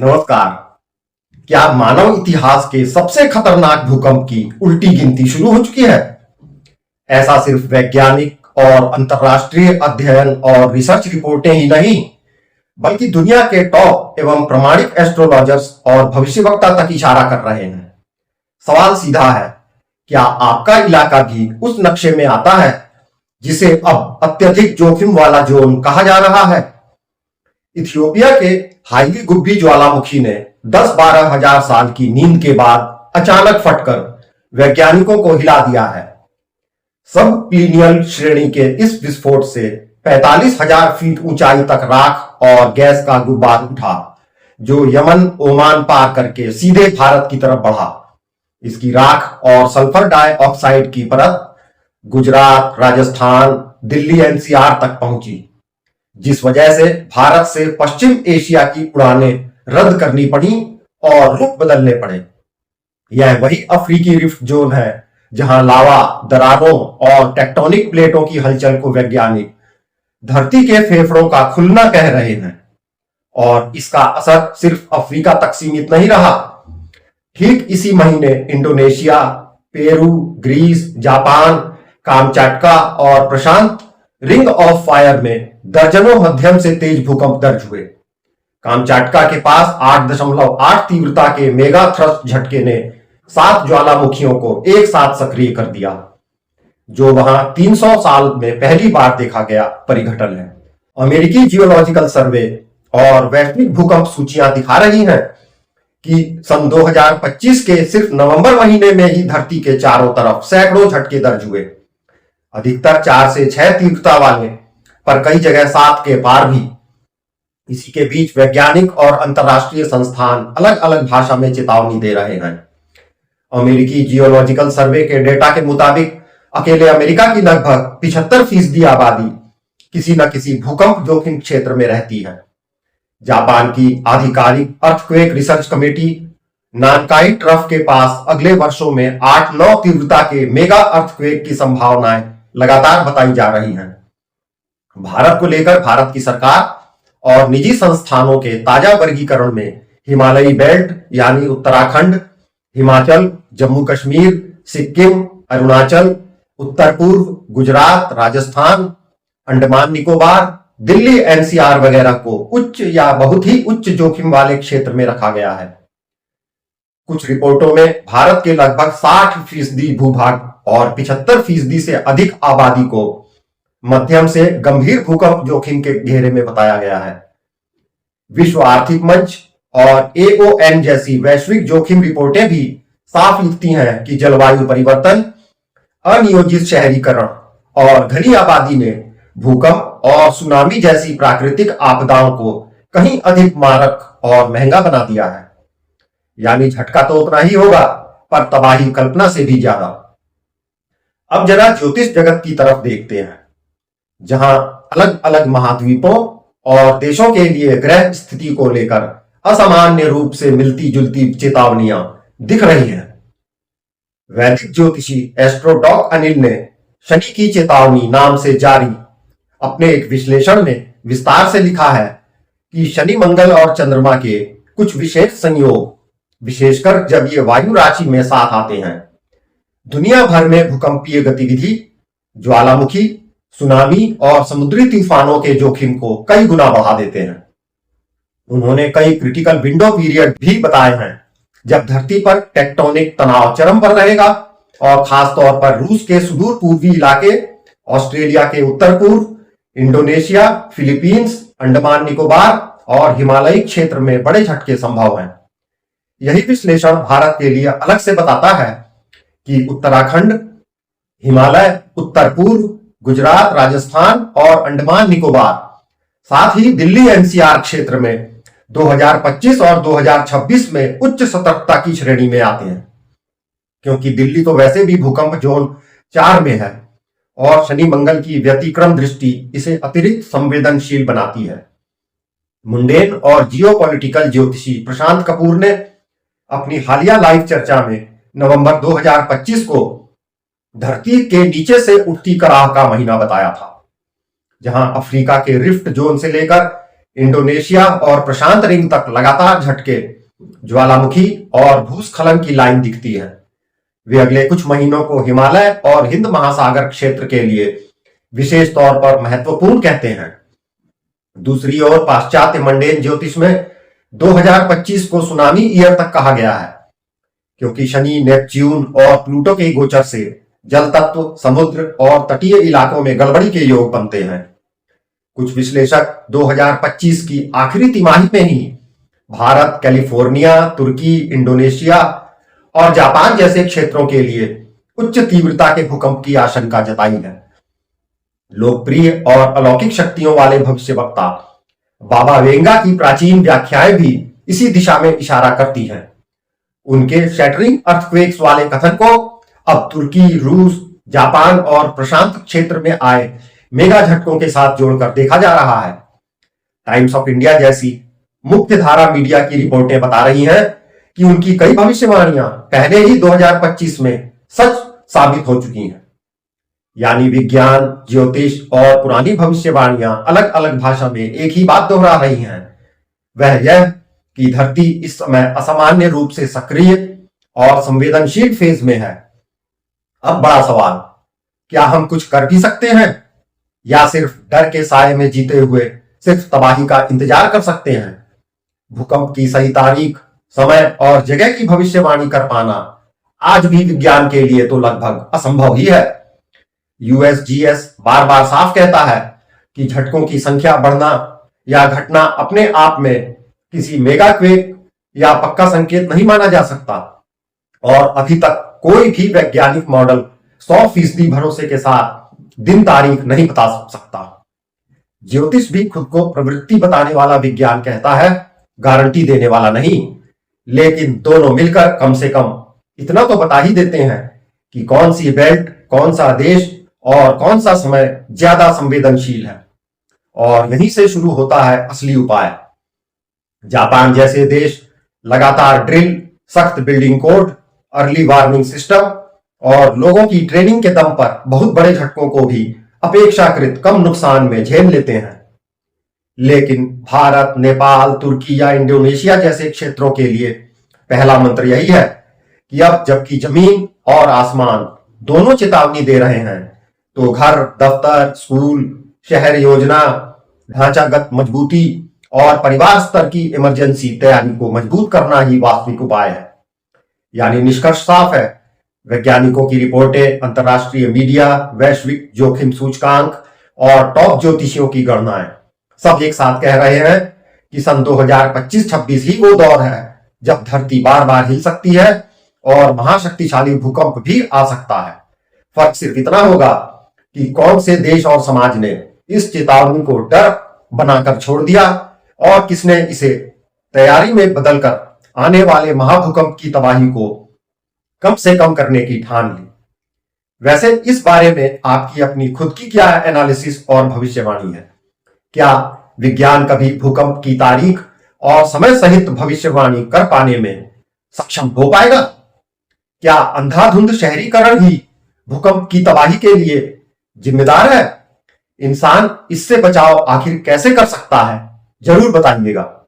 नमस्कार। क्या मानव इतिहास के सबसे खतरनाक भूकंप की उल्टी गिनती शुरू हो चुकी है? ऐसा सिर्फ वैज्ञानिक और अंतरराष्ट्रीय अध्ययन और रिसर्च रिपोर्टें ही नहीं, बल्कि दुनिया के टॉप एवं प्रमाणिक एस्ट्रोलॉजर्स और भविष्यवक्ता तक इशारा कर रहे हैं। सवाल सीधा है, क्या आपका इलाका भी उस नक्शे में आता है जिसे अब अत्यधिक जोखिम वाला जोन कहा जा रहा है? इथियोपिया के हाईली गुब्बी ज्वालामुखी ने 10-12 हजार साल की नींद के बाद अचानक फटकर वैज्ञानिकों को हिला दिया है। सब प्लीनियल श्रेणी के इस विस्फोट से 45,000 फीट ऊंचाई तक राख और गैस का गुब्बार उठा, जो यमन ओमान पार करके सीधे भारत की तरफ बढ़ा। इसकी राख और सल्फर डाइऑक्साइड की परत गुजरात, राजस्थान, दिल्ली एनसीआर तक पहुंची, जिस वजह से भारत से पश्चिम एशिया की उड़ानें रद्द करनी पड़ी और रुख बदलने पड़े। यह वही अफ्रीकी रिफ्ट जोन है जहां लावा, दरारों और टेक्टोनिक प्लेटों की हलचल को वैज्ञानिक धरती के फेफड़ों का खुलना कह रहे हैं। और इसका असर सिर्फ अफ्रीका तक सीमित नहीं रहा। ठीक इसी महीने इंडोनेशिया, पेरू, ग्रीस, जापान, कामचाटका और प्रशांत रिंग ऑफ फायर में दर्जनों मध्यम से तेज भूकंप दर्ज हुए। कामचाटका के पास 8.8 तीव्रता के मेगा थ्रस्ट झटके ने 7 ज्वालामुखियों को एक साथ सक्रिय कर दिया, जो वहां 300 साल में पहली बार देखा गया परिघटन है। अमेरिकी जियोलॉजिकल सर्वे और वैश्विक भूकंप सूचियां दिखा रही हैं कि सन 2025 के सिर्फ नवंबर महीने में ही धरती के चारों तरफ सैकड़ों झटके दर्ज हुए, अधिकतर 4 से 6 तीव्रता वाले, पर कई जगह 7 के पार भी। इसी के बीच वैज्ञानिक और अंतरराष्ट्रीय संस्थान अलग अलग भाषा में चेतावनी दे रहे हैं। अमेरिकी जियोलॉजिकल सर्वे के डेटा के मुताबिक अकेले अमेरिका की लगभग 75% आबादी किसी न किसी भूकंप जोखिम क्षेत्र में रहती है। जापान की आधिकारिक अर्थक्वेक रिसर्च कमेटी नानकाई ट्रफ के पास अगले वर्षों में 8-9 तीव्रता के मेगा अर्थक्वेक की संभावनाएं लगातार बताई जा रही हैं। भारत को लेकर भारत की सरकार और निजी संस्थानों के ताजा वर्गीकरण में हिमालयी बेल्ट यानी उत्तराखंड, हिमाचल, जम्मू कश्मीर, सिक्किम, अरुणाचल, उत्तर पूर्व, गुजरात, राजस्थान, अंडमान निकोबार, दिल्ली एनसीआर वगैरह को उच्च या बहुत ही उच्च जोखिम वाले क्षेत्र में रखा गया है। कुछ रिपोर्टों में भारत के लगभग 60% भूभाग और 75% से अधिक आबादी को मध्यम से गंभीर भूकंप जोखिम के घेरे में बताया गया है। विश्व आर्थिक मंच और एओएन जैसी वैश्विक जोखिम रिपोर्टें भी साफ लिखती हैं कि जलवायु परिवर्तन, अनियोजित शहरीकरण और घनी आबादी ने भूकंप और सुनामी जैसी प्राकृतिक आपदाओं को कहीं अधिक मारक और महंगा बना दिया है। यानी झटका तो उतना ही होगा, पर तबाही कल्पना से भी ज्यादा। अब जरा ज्योतिष जगत की तरफ देखते हैं, जहां अलग अलग महाद्वीपों और देशों के लिए ग्रह स्थिति को लेकर असामान्य रूप से मिलती जुलती चेतावनियां दिख रही हैं। वैदिक ज्योतिषी एस्ट्रोडॉक अनिल ने शनि की चेतावनी नाम से जारी अपने एक विश्लेषण में विस्तार से लिखा है कि शनि, मंगल और चंद्रमा के कुछ विशेष संयोग, विशेषकर जब ये वायु राशि में साथ आते हैं, दुनिया भर में भूकंपीय गतिविधि, ज्वालामुखी, सुनामी और समुद्री तूफानों के जोखिम को कई गुना बढ़ा देते हैं। उन्होंने कई क्रिटिकल विंडो पीरियड भी बताए हैं जब धरती पर टेक्टोनिक तनाव चरम पर रहेगा, और खासतौर पर रूस के सुदूर पूर्वी इलाके, ऑस्ट्रेलिया के उत्तर पूर्व, इंडोनेशिया, फिलीपींस, अंडमान निकोबार और हिमालयी क्षेत्र में बड़े झटके संभव हैं। यही विश्लेषण भारत के लिए अलग से बताता है कि उत्तराखंड, हिमालय, उत्तर पूर्व, गुजरात, राजस्थान और अंडमान निकोबार, साथ ही दिल्ली एनसीआर क्षेत्र में 2025 और 2026 में उच्च सतर्कता की श्रेणी में आते हैं, क्योंकि दिल्ली तो वैसे भी भूकंप जोन 4 में है और शनि मंगल की व्यतिक्रम दृष्टि इसे अतिरिक्त संवेदनशील बनाती है। मुंडेन और जियोपॉलिटिकल ज्योतिषी प्रशांत कपूर ने अपनी हालिया लाइव चर्चा में नवंबर 2025 को धरती के नीचे से उठती कराह का महीना बताया था, जहां अफ्रीका के रिफ्ट जोन से लेकर इंडोनेशिया और प्रशांत रिंग तक लगातार झटके, ज्वालामुखी और भूस्खलन की लाइन दिखती है। वे अगले कुछ महीनों को हिमालय और हिंद महासागर क्षेत्र के लिए विशेष तौर पर महत्वपूर्ण कहते हैं। दूसरी ओर पाश्चात्य मंडेन ज्योतिष में 2025 को सुनामी ईयर तक कहा गया है, क्योंकि शनि, नेपच्यून और प्लूटो के गोचर से जल तत्व, समुद्र और तटीय इलाकों में गड़बड़ी के योग बनते हैं। कुछ विश्लेषक 2025 की आखिरी तिमाही में ही भारत, कैलिफोर्निया, तुर्की, इंडोनेशिया और जापान जैसे क्षेत्रों के लिए उच्च तीव्रता के भूकंप की आशंका जताई है। लोकप्रिय और अलौकिक शक्तियों वाले भविष्यवक्ता बाबा वेंगा की प्राचीन व्याख्याएं भी इसी दिशा में इशारा करती हैं। उनके शैटरिंग अर्थक्वेक्स वाले कथन को अब तुर्की, रूस, जापान और प्रशांत क्षेत्र में आए मेगा झटकों के साथ जोड़कर देखा जा रहा है। टाइम्स ऑफ इंडिया जैसी मुख्य धारा मीडिया की रिपोर्टें बता रही हैं कि उनकी कई भविष्यवाणियां पहले ही 2025 में सच साबित हो चुकी हैं। यानी विज्ञान, ज्योतिष और पुरानी भविष्यवाणियां अलग अलग भाषा में एक ही बात दोहरा रही हैं, वह यह कि धरती इस समय असामान्य रूप से सक्रिय और संवेदनशील फेज में है। अब बड़ा सवाल, क्या हम कुछ कर भी सकते हैं या सिर्फ डर के साए में जीते हुए सिर्फ तबाही का इंतजार कर सकते हैं? भूकंप की सही तारीख, समय और जगह की भविष्यवाणी कर पाना आज भी विज्ञान के लिए तो लगभग असंभव ही है। यूएसजीएस बार बार साफ कहता है कि झटकों की संख्या बढ़ना या घटना अपने आप में किसी मेगा क्वेक या पक्का संकेत नहीं माना जा सकता, और अभी तक कोई भी वैज्ञानिक मॉडल 100% भरोसे के साथ दिन तारीख नहीं बता सकता। ज्योतिष भी खुद को प्रवृत्ति बताने वाला विज्ञान कहता है, गारंटी देने वाला नहीं। लेकिन दोनों मिलकर कम से कम इतना तो बता ही देते हैं कि कौन सी बेल्ट, कौन सा देश और कौन सा समय ज्यादा संवेदनशील है। और यहीं से शुरू होता है असली उपाय। जापान जैसे देश लगातार ड्रिल, सख्त building code, early warning system और लोगों की ट्रेनिंग के दम पर बहुत बड़े झटकों को भी अपेक्षाकृत कम नुकसान में झेल लेते हैं। लेकिन भारत, नेपाल, तुर्की या इंडोनेशिया जैसे क्षेत्रों के लिए पहला मंत्र यही है कि अब जबकि जमीन और आसमान दोनों चेतावनी दे रहे हैं, तो घर, दफ्तर, स्कूल, शहर योजना, ढांचागत मजबूती और परिवार स्तर की इमरजेंसी तैयारी को मजबूत करना ही वास्तविक उपाय है। यानी निष्कर्ष साफ है, वैज्ञानिकों की रिपोर्टें, अंतरराष्ट्रीय मीडिया, वैश्विक जोखिम सूचकांक और टॉप ज्योतिषियों की गणनाएं सब एक साथ कह रहे हैं कि सन 2025-26 ही वो दौर है जब धरती बार बार हिल सकती है और महाशक्तिशाली भूकंप भी आ सकता है। फर्क सिर्फ इतना होगा कि कौन से देश और समाज ने इस चेतावनी को डर बनाकर छोड़ दिया और किसने इसे तैयारी में बदलकर आने वाले महाभूकंप की तबाही को कम से कम करने की ठान ली। वैसे इस बारे में आपकी अपनी खुद की क्या एनालिसिस और भविष्यवाणी है? क्या विज्ञान कभी भूकंप की तारीख और समय सहित भविष्यवाणी कर पाने में सक्षम हो पाएगा? क्या अंधाधुंध शहरीकरण ही भूकंप की तबाही के लिए जिम्मेदार है? इंसान इससे बचाव आखिर कैसे कर सकता है? जरूर बताइएगा।